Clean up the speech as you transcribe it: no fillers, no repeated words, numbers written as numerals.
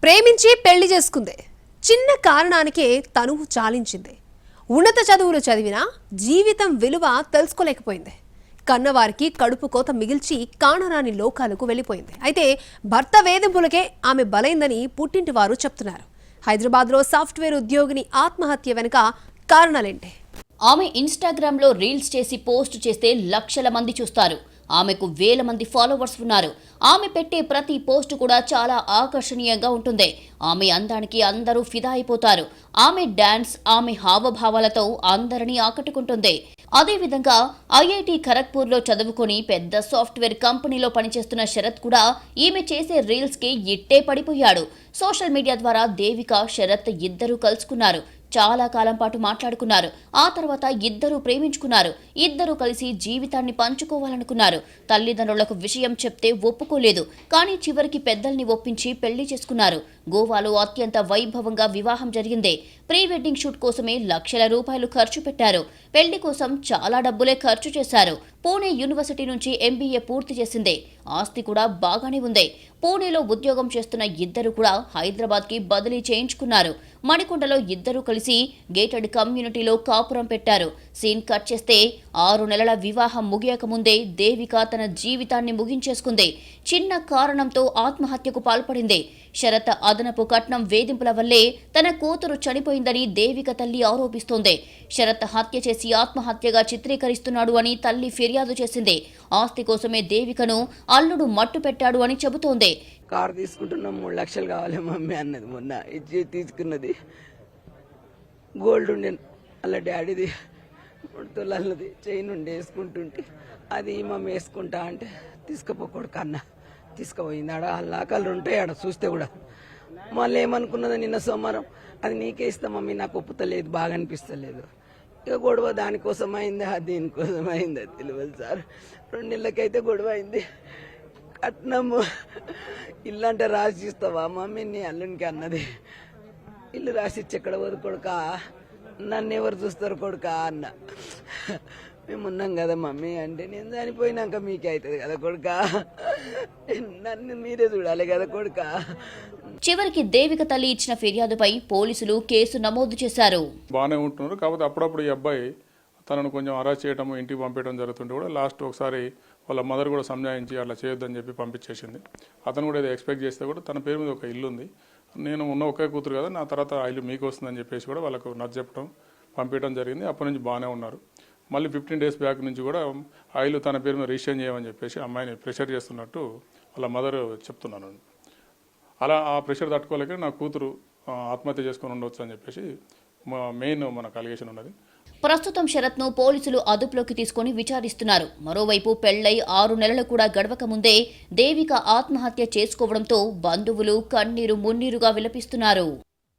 ప్రేమించి పెళ్లి చేసుకుంది. చిన్న కారణానికే తనువు చాలించింది. ఉన్నత చదువులు చదివినా జీవితం విలువ తెలుసుకోలేకపోయింది. కన్నవారికి కడుపు కోత మిగిల్చి కానరాని లోకాలకు వెళ్ళిపోయింది. అయితే భర్త వేధింపులకే ఆమె బలైందని పుట్టింటి వారు చెప్తున్నారు. హైదరాబాద్లో సాఫ్ట్వేర్ ఉద్యోగిని ఆత్మహత్య వెనుక కారణాలేంటి? ఆమె ఇన్‌స్టాగ్రామ్‌లో రీల్స్ చేసి పోస్ట్ చేస్తే లక్షల మంది చూస్తారు. ఆమెకు వేల మంది ఫాలోవర్స్ ఉన్నారు. ఆమె పెట్టే ప్రతి పోస్ట్ కూడా చాలా ఆకర్షణీయంగా ఉంటుంది. ఆమె అందానికి అందరూ ఫిదా అయిపోతారు. ఆమె డాన్స్, ఆమె హావభావాలతో అందరినీ ఆకట్టుకుంటుంది. అదేవిధంగా ఐఐటి ఖరగ్పూర్లో చదువుకొని పెద్ద సాఫ్ట్వేర్ కంపెనీలో పనిచేస్తున్న శరత్ కూడా ఈమె చేసే రీల్స్కి ఇట్టే పడిపోయాడు. సోషల్ మీడియా ద్వారా దేవిక, శరత్ ఇద్దరూ కలుసుకున్నారు. చాలా కాలం పాటు మాట్లాడుకున్నారు. ఆ తర్వాత ఇద్దరూ ప్రేమించుకున్నారు. ఇద్దరూ కలిసి జీవితాన్ని పంచుకోవాలనుకున్నారు. తల్లిదండ్రులకు విషయం చెప్తే ఒప్పుకోలేదు. కానీ చివరికి పెద్దల్ని ఒప్పించి పెళ్లి చేసుకున్నారు. గోవాలో అత్యంత వైభవంగా వివాహం జరిగింది. ప్రీ వెడ్డింగ్ షూట్ కోసమే లక్షల రూపాయలు ఖర్చు పెట్టారు. పెళ్లి కోసం చాలా డబ్బులే ఖర్చు చేశారు. పూణే యూనివర్సిటీ నుంచి ఎంబీఏ పూర్తి చేసింది. ఆస్తి కూడా బాగానే ఉంది. పూణేలో ఉద్యోగం చేస్తున్న ఇద్దరు కూడా హైదరాబాద్కి బదిలీ చేయించుకున్నారు. మణికొండలో ఇద్దరూ కలిసి గేటెడ్ కమ్యూనిటీలో కాపురం పెట్టారు. సీన్ కట్ చేస్తే 6 నెలల వివాహం ముగియక ముందే దేవిక తన జీవితాన్ని ముగించేసుకుంది. చిన్న కారణంతో ఆత్మహత్యకు పాల్పడింది. శరత్ అదనపు కట్నం వేధింపుల వల్లే తన కూతురు చనిపోయిందని దేవిక తల్లి ఆరోపిస్తోంది. శరత్ హత్య చేసి ఆత్మహత్యగా చిత్రీకరిస్తున్నాడు అని తల్లి ఫిర్యాదు చేసింది. ఆస్తి కోసమే దేవికను అల్లుడు మట్టు పెట్టాడు అని చెబుతోంది. కారు తీసుకుంటున్నాం, 3 లక్షలు కావాలి మమ్మీ అన్నది. మొన్న ఇచ్చి తీసుకున్నది గోల్డ్ ఉండే అలా డాడీది 3 తులాలది చైన్ ఉండి వేసుకుంటుంటే అది మమ్మీ వేసుకుంటా అంటే తీసుకుపోకూడదు కన్నా తీసుకుపోయింది. ఆడ లాకాలు ఉంటాయి ఆడ చూస్తే కూడా. మళ్ళీ ఏమనుకున్నది నిన్న సోమవారం, అది నీకే ఇస్తా మమ్మీ, నాకు ఒప్పుతలేదు, బాగా అనిపిస్తలేదు. ఇక గొడవ దానికోసం అయిందా దీనికోసం అయిందా తెలియదు సార్. 2 నెలలకైతే గొడవ అయింది. కట్నము ఇల్లు అంటే రాసి ఇస్తావా మమ్మీ నీ అల్లునికి అన్నది. ఇల్లు రాసి ఇచ్చి ఎక్కడ పోదు కొడుకా, నన్ను ఎవరు చూస్తారు కొడుకా అన్న. మేము ఉన్నాం కదా మమ్మీ అంటే, నేను చనిపోయినాక మీకే అవుతుంది కదా కొడుకా, నన్ను మీరే చూడాలి కదా కొడుకా. చివరికి దేవిక తల్లి ఇచ్చిన ఫిర్యాదుపై పోలీసులు కేసు నమోదు చేశారు. బాగానే ఉంటున్నారు. కాకపోతే అప్పుడప్పుడు ఈ అబ్బాయి తనను కొంచెం అరెస్ట్ చేయడము, ఇంటికి పంపించడం జరుగుతుంటే కూడా లాస్ట్ ఒకసారి వాళ్ళ మదర్ కూడా సంజాయించి అట్లా చేయొద్దని చెప్పి పంపించేసింది. అతను కూడా ఏదో ఎక్స్పెక్ట్ చేస్తే కూడా తన పేరు మీద ఒక ఇల్లు ఉంది, నేను ఉన్న ఒకే కూతురు కదా, నా తర్వాత ఆ ఇల్లు మీకు వస్తుందని చెప్పేసి కూడా వాళ్ళకు నచ్చ చెప్పడం పంపించడం జరిగింది. అప్పటి నుంచి బాగానే ఉన్నారు. మళ్ళీ 15 డేస్ బ్యాక్ నుంచి కూడా ఆ ఇల్లు తన పేరు మీద రిజిస్టర్ చేయమని చెప్పేసి అమ్మాయిని ప్రెషర్ చేస్తున్నట్టు వాళ్ళ మదర్ చెప్తున్నాను. అలా ఆ ప్రెషర్ తట్టుకోలేక నా కూతురు ఆత్మహత్య చేసుకొని ఉండవచ్చు అని చెప్పేసి మెయిన్ మనకు అలిగేషన్ ఉన్నది. ప్రస్తుతం శరత్ను పోలీసులు అదుపులోకి తీసుకుని విచారిస్తున్నారు. మరోవైపు పెళ్లై 6 నెలలు కూడా గడవక ముందే దేవిక ఆత్మహత్య చేసుకోవడంతో బంధువులు కన్నీరు మున్నీరుగా విలపిస్తున్నారు.